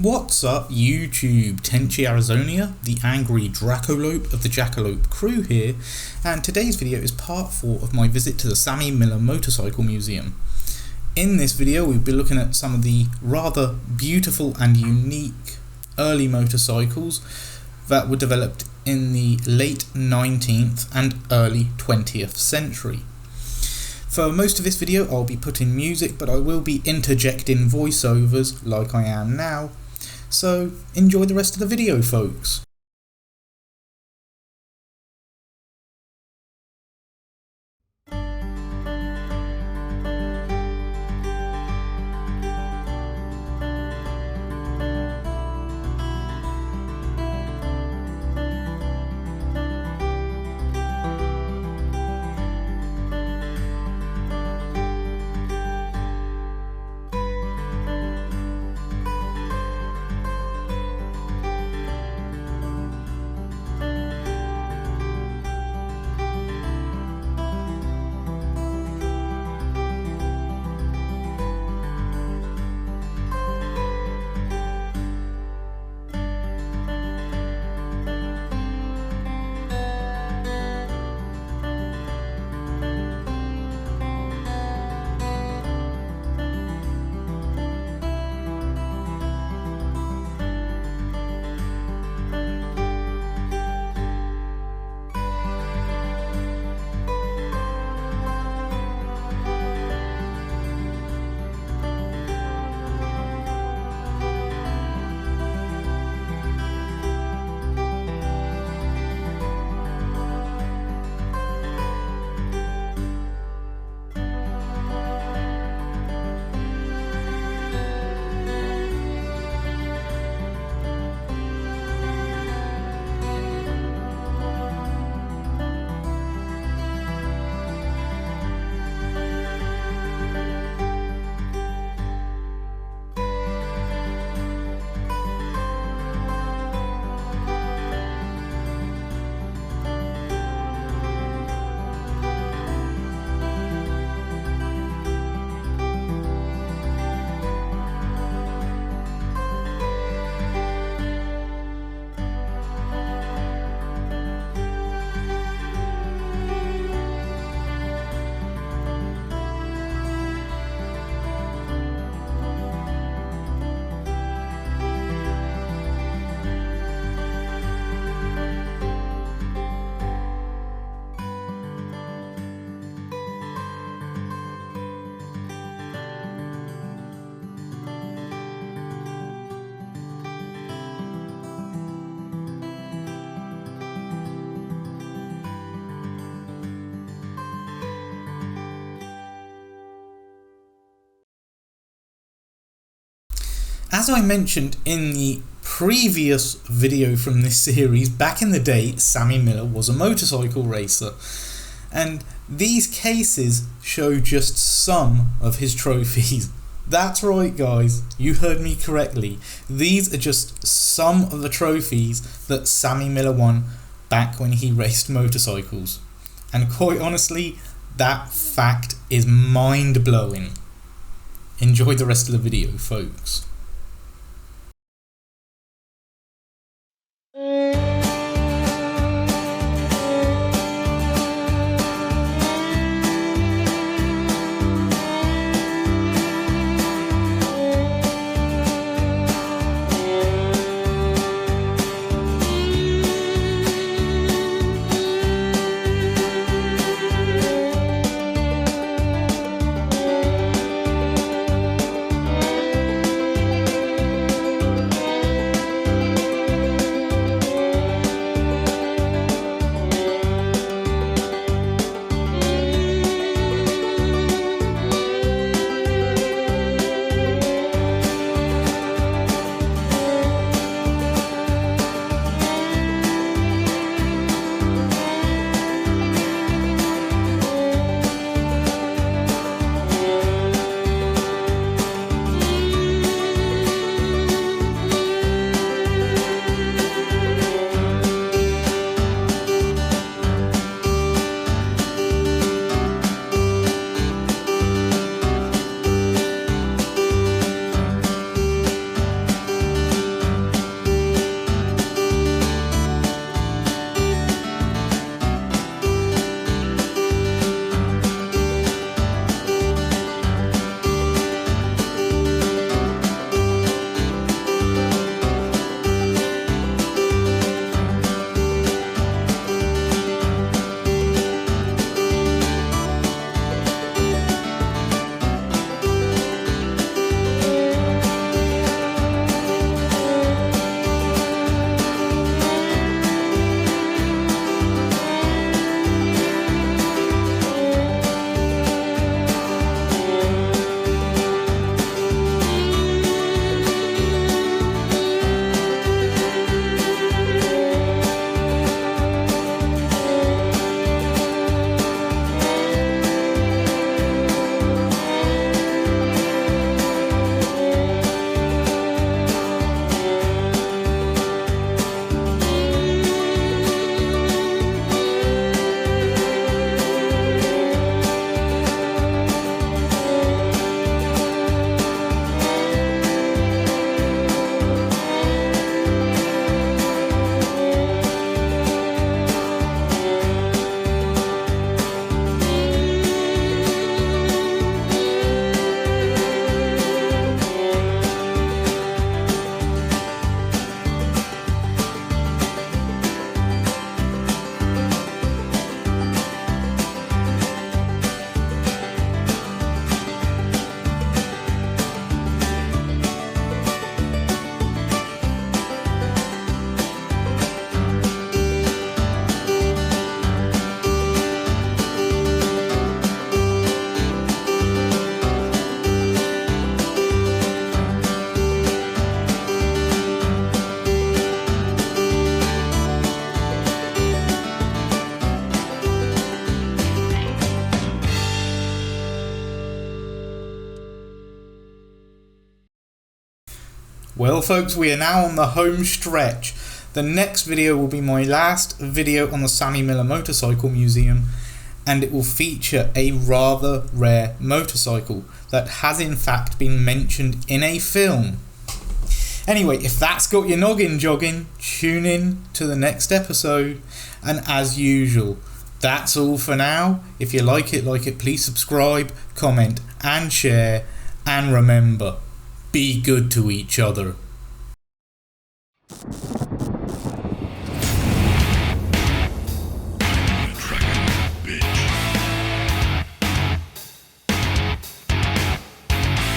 What's up YouTube, Tenchi Arizonia, the angry Dracolope of the Jackalope crew here, and today's video is part 4 of my visit to the Sammy Miller Motorcycle Museum. In this video we'll be looking at some of the rather beautiful and unique early motorcycles that were developed in the late 19th and early 20th century. For most of this video I'll be putting music, but I will be interjecting voiceovers like I am now. So enjoy the rest of the video, folks. As I mentioned in the previous video from this series, back in the day Sammy Miller was a motorcycle racer, and these cases show just some of his trophies. That's right guys, you heard me correctly. These are just some of the trophies that Sammy Miller won back when he raced motorcycles, and quite honestly that fact is mind-blowing. Enjoy the rest of the video, folks. Well folks, we are now on the home stretch. The next video will be my last video on the Sammy Miller Motorcycle Museum, and it will feature a rather rare motorcycle that has in fact been mentioned in a film. Anyway, if that's got your noggin jogging, tune in to the next episode, and as usual, that's all for now. If you like it, please subscribe, comment and share, and remember, be good to each other.